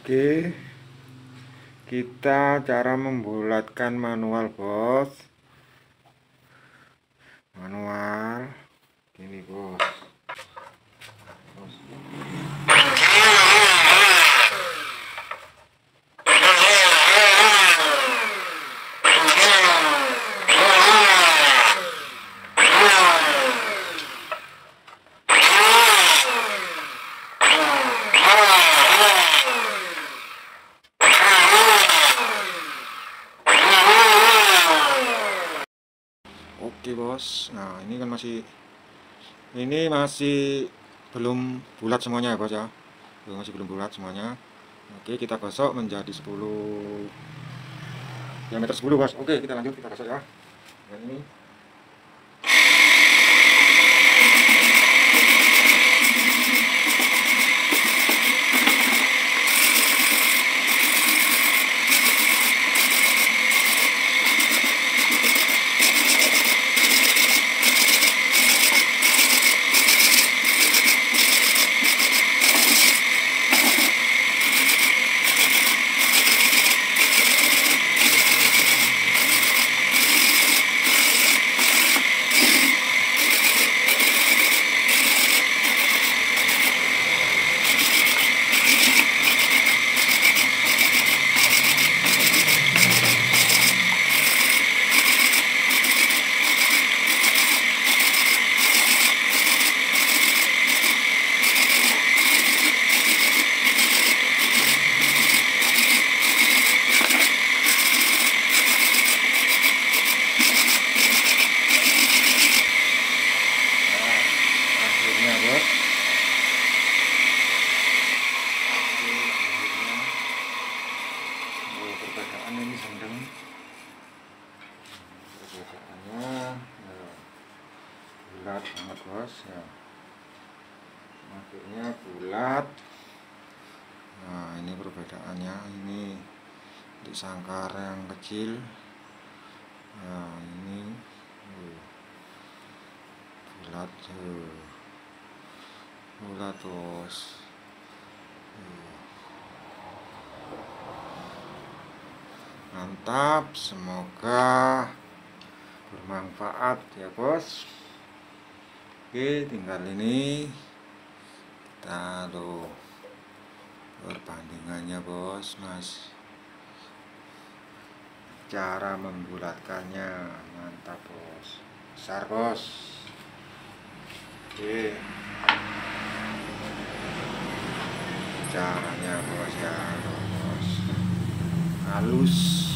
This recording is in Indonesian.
Oke, kita cara membulatkan manual, bos. Manual gini, bos. Oke, bos. Nah, ini kan masih belum bulat semuanya ya, bos ya. Masih belum bulat semuanya. Oke, kita gosok menjadi 10 diameter 10, bos. Oke, kita lanjut, kita gosok ya. Dan ini akhirnya, bos. Perbedaan ini sedang perbedaannya ya, bulat banget, bos ya. Akhirnya bulat. Nah, ini perbedaannya. Ini di sangkar yang kecil. Nah, ini bulat tuh. Bulat, bos. Mantap, semoga bermanfaat ya, bos. Oke, tinggal ini kita perbandingannya, bos, mas. Cara membulatkannya mantap, bos. Besar, bos. Oke, caranya, bos ya, bos. Halus.